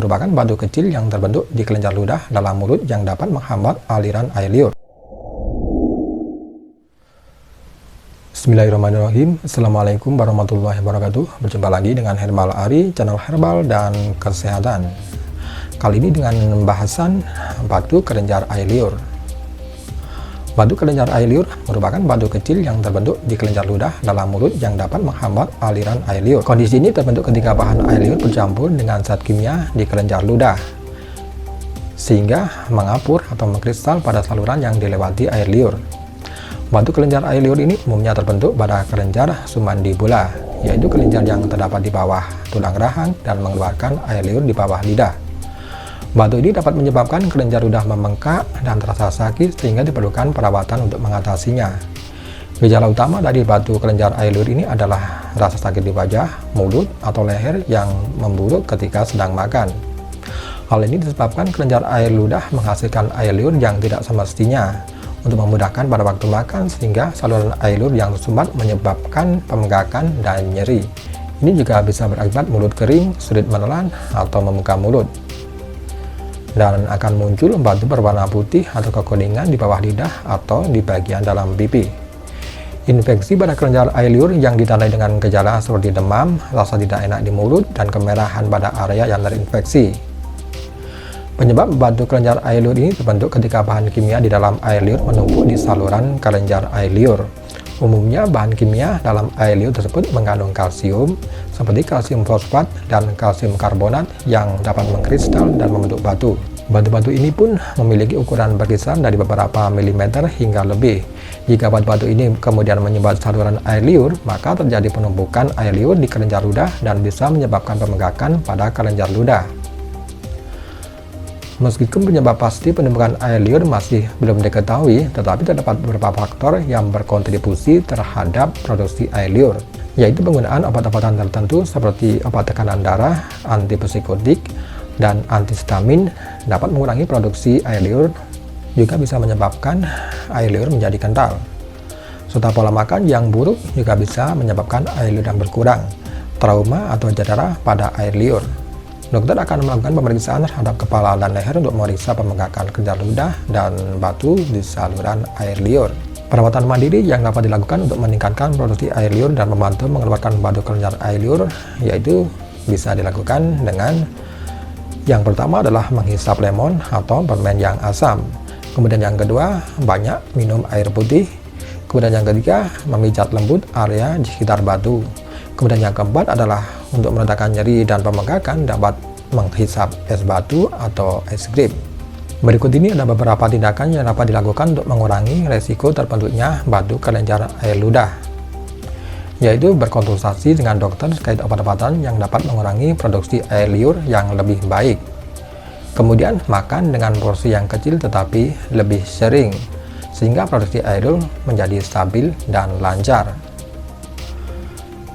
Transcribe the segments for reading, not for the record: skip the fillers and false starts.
merupakan batu kecil yang terbentuk di kelenjar ludah dalam mulut yang dapat menghambat aliran air liur. Bismillahirrahmanirrahim. Assalamualaikum warahmatullahi wabarakatuh. Berjumpa lagi dengan Herbal Ari, channel herbal dan kesehatan. Kali ini dengan pembahasan batu kelenjar air liur. Batu kelenjar air liur merupakan batu kecil yang terbentuk di kelenjar ludah dalam mulut yang dapat menghambat aliran air liur. Kondisi ini terbentuk ketika bahan air liur bercampur dengan zat kimia di kelenjar ludah, sehingga mengapur atau mengkristal pada saluran yang dilewati air liur. Batu kelenjar air liur ini umumnya terbentuk pada kelenjar submandibula, yaitu kelenjar yang terdapat di bawah tulang rahang dan mengeluarkan air liur di bawah lidah. Batu ini dapat menyebabkan kelenjar ludah membengkak dan terasa sakit sehingga diperlukan perawatan untuk mengatasinya. Gejala utama dari batu kelenjar air liur ini adalah rasa sakit di wajah, mulut, atau leher yang memburuk ketika sedang makan. Hal ini disebabkan kelenjar air ludah menghasilkan air liur yang tidak semestinya untuk memudahkan pada waktu makan, sehingga saluran air liur yang tersumbat menyebabkan pembengkakan dan nyeri. Ini juga bisa berakibat mulut kering, sulit menelan, atau membuka mulut. Dan akan muncul batu berwarna putih atau kekuningan di bawah lidah atau di bagian dalam pipi. Infeksi pada kelenjar air liur yang ditandai dengan gejala seperti demam, rasa tidak enak di mulut, dan kemerahan pada area yang terinfeksi. Penyebab batu kelenjar air liur ini terbentuk ketika bahan kimia di dalam air liur menumpuk di saluran kelenjar air liur. Umumnya bahan kimia dalam air liur tersebut mengandung kalsium, seperti kalsium fosfat dan kalsium karbonat yang dapat mengkristal dan membentuk batu. Batu-batu ini pun memiliki ukuran berkisar dari beberapa milimeter hingga lebih. Jika batu-batu ini kemudian menyumbat saluran air liur, maka terjadi penumpukan air liur di kelenjar ludah dan bisa menyebabkan pembengkakan pada kelenjar ludah. Meskipun penyebab pasti penumpukan air liur masih belum diketahui, tetapi terdapat beberapa faktor yang berkontribusi terhadap produksi air liur, yaitu penggunaan obat-obatan tertentu seperti obat tekanan darah, antipsikotik, dan antihistamin dapat mengurangi produksi air liur, juga bisa menyebabkan air liur menjadi kental. Serta pola makan yang buruk juga bisa menyebabkan air liur yang berkurang, trauma atau cedera pada air liur. Dokter akan melakukan pemeriksaan terhadap kepala dan leher untuk memeriksa pembengkakan kelenjar ludah dan batu di saluran air liur. Perawatan mandiri yang dapat dilakukan untuk meningkatkan produksi air liur dan membantu mengeluarkan batu kelenjar air liur, yaitu bisa dilakukan dengan yang pertama adalah menghisap lemon atau permen yang asam. Kemudian yang kedua, banyak minum air putih. Kemudian yang ketiga, memijat lembut area di sekitar batu. Kemudian yang keempat adalah untuk meredakan nyeri dan pembengkakan dapat menghisap es batu atau es krim. Berikut ini ada beberapa tindakan yang dapat dilakukan untuk mengurangi resiko terbentuknya batu kelenjar air ludah, yaitu berkonsultasi dengan dokter terkait obat-obatan yang dapat mengurangi produksi air liur yang lebih baik. Kemudian makan dengan porsi yang kecil tetapi lebih sering, sehingga produksi air liur menjadi stabil dan lancar.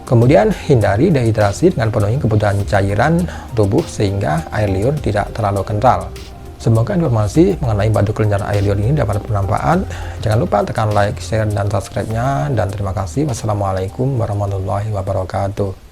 Kemudian hindari dehidrasi dengan penuhi kebutuhan cairan tubuh sehingga air liur tidak terlalu kental. Semoga informasi mengenai batu kelenjar air liur ini dapat bermanfaat. Jangan lupa tekan like, share, dan subscribe-nya. Dan terima kasih. Wassalamualaikum warahmatullahi wabarakatuh.